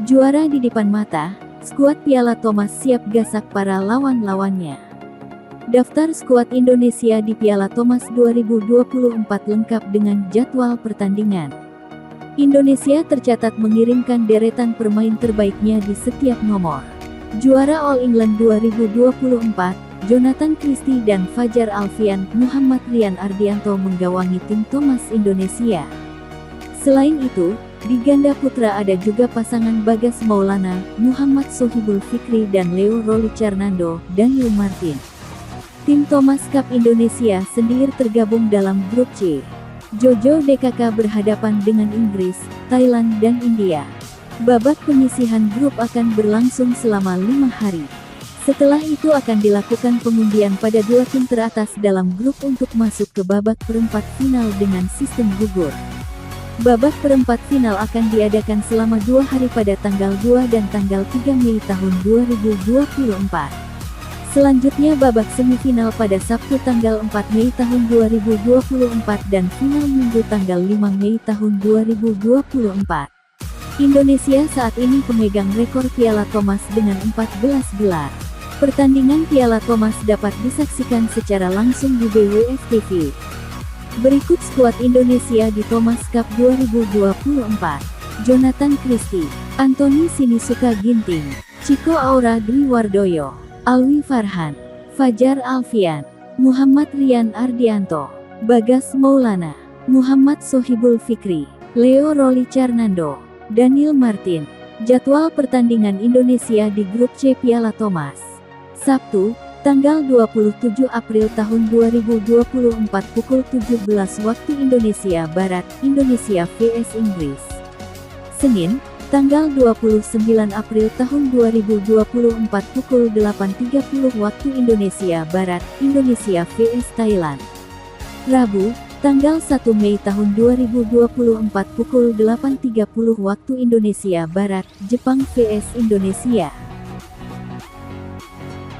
Juara di depan mata, skuad Piala Thomas siap gasak para lawan-lawannya. Daftar skuad Indonesia di Piala Thomas 2024 lengkap dengan jadwal pertandingan. Indonesia tercatat mengirimkan deretan pemain terbaiknya di setiap nomor. Juara All England 2024, Jonathan Christie dan Fajar Alfian, Muhammad Rian Ardianto menggawangi tim Thomas Indonesia. Selain itu, di ganda putra ada juga pasangan Bagas Maulana, Muhammad Sohibul Fikri dan Leo Rolicarnando, Daniel Martin. Tim Thomas Cup Indonesia sendiri tergabung dalam grup C. Jojo DKK berhadapan dengan Inggris, Thailand dan India. Babak penyisihan grup akan berlangsung selama 5 hari. Setelah itu akan dilakukan pengundian pada 2 tim teratas dalam grup untuk masuk ke babak perempat final dengan sistem gugur. Babak perempat final akan diadakan selama 2 hari pada tanggal 2 dan tanggal 3 Mei tahun 2024. Selanjutnya babak semifinal pada Sabtu tanggal 4 Mei tahun 2024 dan final Minggu tanggal 5 Mei tahun 2024. Indonesia saat ini pemegang rekor Piala Thomas dengan 14 gelar. Pertandingan Piala Thomas dapat disaksikan secara langsung di BWF TV. Berikut skuad Indonesia di Thomas Cup 2024. Jonathan Christie, Anthony Sinisuka Ginting, Chico Aura Dwi Wardoyo, Alwi Farhan, Fajar Alfian, Muhammad Rian Ardianto, Bagas Maulana, Muhammad Sohibul Fikri, Leo Rolicarnando, Daniel Martin. Jadwal pertandingan Indonesia di grup C Piala Thomas. Sabtu, tanggal 27 April tahun 2024 pukul 17 waktu Indonesia Barat, Indonesia vs Inggris. Senin, tanggal 29 April tahun 2024 pukul 8.30 waktu Indonesia Barat, Indonesia vs Thailand. Rabu, tanggal 1 Mei tahun 2024 pukul 8.30 waktu Indonesia Barat, Jepang vs Indonesia.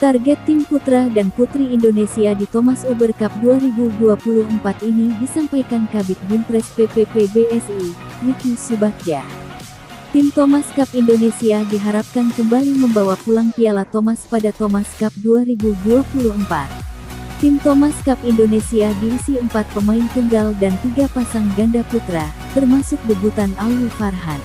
Target tim putra dan putri Indonesia di Thomas Uber Cup 2024 ini disampaikan Kabid Binpres PPPBSI, Wiki Subagja. Tim Thomas Cup Indonesia diharapkan kembali membawa pulang Piala Thomas pada Thomas Cup 2024. Tim Thomas Cup Indonesia diisi 4 pemain tunggal dan 3 pasang ganda putra, termasuk debutan Alwi Farhan.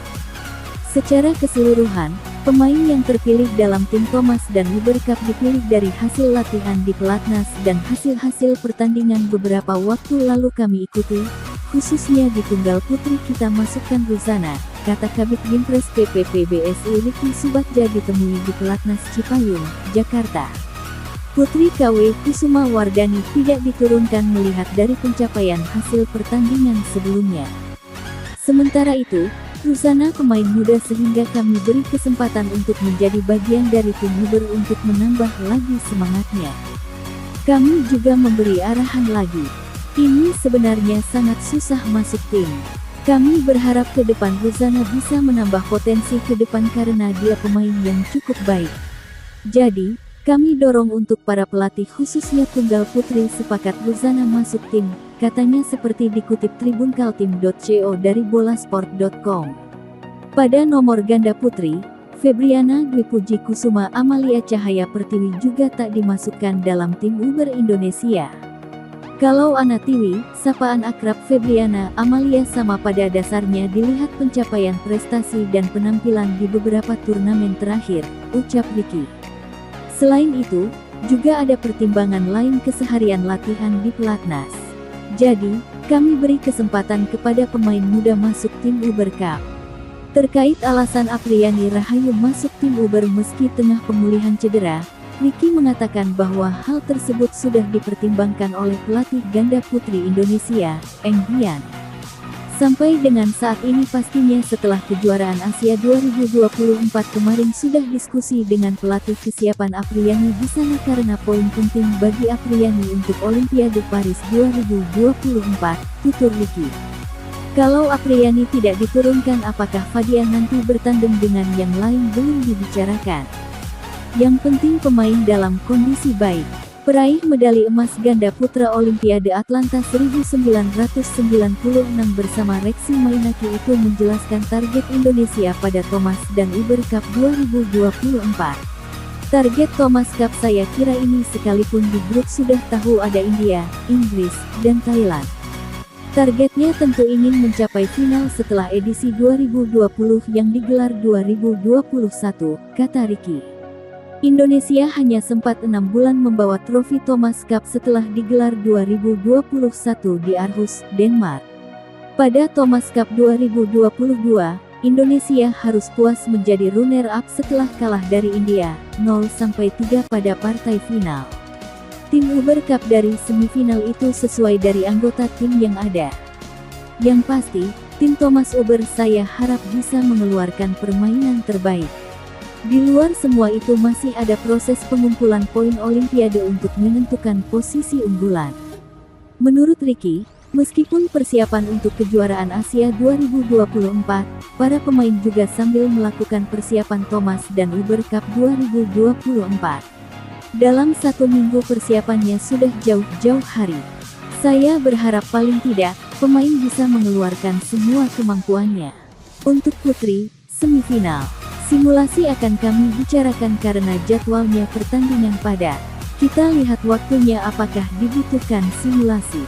Secara keseluruhan, pemain yang terpilih dalam tim Thomas dan Uber Cup dipilih dari hasil latihan di pelatnas dan hasil-hasil pertandingan beberapa waktu lalu kami ikuti, khususnya di tunggal putri kita masukkan Ruzana, kata Kabid Binpres PPPBSI Wiki Subagja ditemui di pelatnas Cipayung, Jakarta. Putri KW Kusuma Wardani tidak diturunkan melihat dari pencapaian hasil pertandingan sebelumnya. Sementara itu, Ruzana pemain muda sehingga kami beri kesempatan untuk menjadi bagian dari tim Uber untuk menambah lagi semangatnya. Kami juga memberi arahan lagi. Ini sebenarnya sangat susah masuk tim. Kami berharap ke depan Ruzana bisa menambah potensi ke depan karena dia pemain yang cukup baik. Jadi, kami dorong untuk para pelatih khususnya tunggal putri sepakat Ruzana masuk tim, katanya seperti dikutip tribunkaltim.co dari bolasport.com. Pada nomor ganda putri, Febriana Dwi Puji Kusuma Amalia Cahaya Pertiwi juga tak dimasukkan dalam tim Uber Indonesia. Kalau Anatiwi, sapaan akrab Febriana Amalia sama pada dasarnya dilihat pencapaian prestasi dan penampilan di beberapa turnamen terakhir, ucap Wiki. Selain itu, juga ada pertimbangan lain keseharian latihan di pelatnas. Jadi, kami beri kesempatan kepada pemain muda masuk tim Uber Cup. Terkait alasan Apriani Rahayu masuk tim Uber meski tengah pemulihan cedera, Wiki mengatakan bahwa hal tersebut sudah dipertimbangkan oleh pelatih ganda putri Indonesia, Eng Bian. Sampai dengan saat ini pastinya setelah kejuaraan Asia 2024 kemarin sudah diskusi dengan pelatih kesiapan Apriani di sana karena poin penting bagi Apriani untuk Olimpiade Paris 2024, tutur Wiki. Kalau Apriani tidak diturunkan apakah Fadian nanti bertanding dengan yang lain belum dibicarakan. Yang penting pemain dalam kondisi baik. Peraih medali emas ganda putra Olimpiade Atlanta 1996 bersama Reksi Mainaki itu menjelaskan target Indonesia pada Thomas dan Uber Cup 2024. Target Thomas Cup saya kira ini sekalipun di grup sudah tahu ada India, Inggris, dan Thailand. Targetnya tentu ingin mencapai final setelah edisi 2020 yang digelar 2021, kata Ricky. Indonesia hanya sempat 6 bulan membawa trofi Thomas Cup setelah digelar 2021 di Aarhus, Denmark. Pada Thomas Cup 2022, Indonesia harus puas menjadi runner-up setelah kalah dari India, 0-3 pada partai final. Tim Uber Cup dari semifinal itu sesuai dari anggota tim yang ada. Yang pasti, tim Thomas Uber saya harap bisa mengeluarkan permainan terbaik. Di luar semua itu masih ada proses pengumpulan poin Olimpiade untuk menentukan posisi unggulan. Menurut Ricky, meskipun persiapan untuk kejuaraan Asia 2024, para pemain juga sambil melakukan persiapan Thomas dan Uber Cup 2024. Dalam 1 minggu persiapannya sudah jauh-jauh hari. Saya berharap paling tidak, pemain bisa mengeluarkan semua kemampuannya. Untuk putri, semifinal. Simulasi akan kami bicarakan karena jadwalnya pertandingan padat. Kita lihat waktunya apakah dibutuhkan simulasi.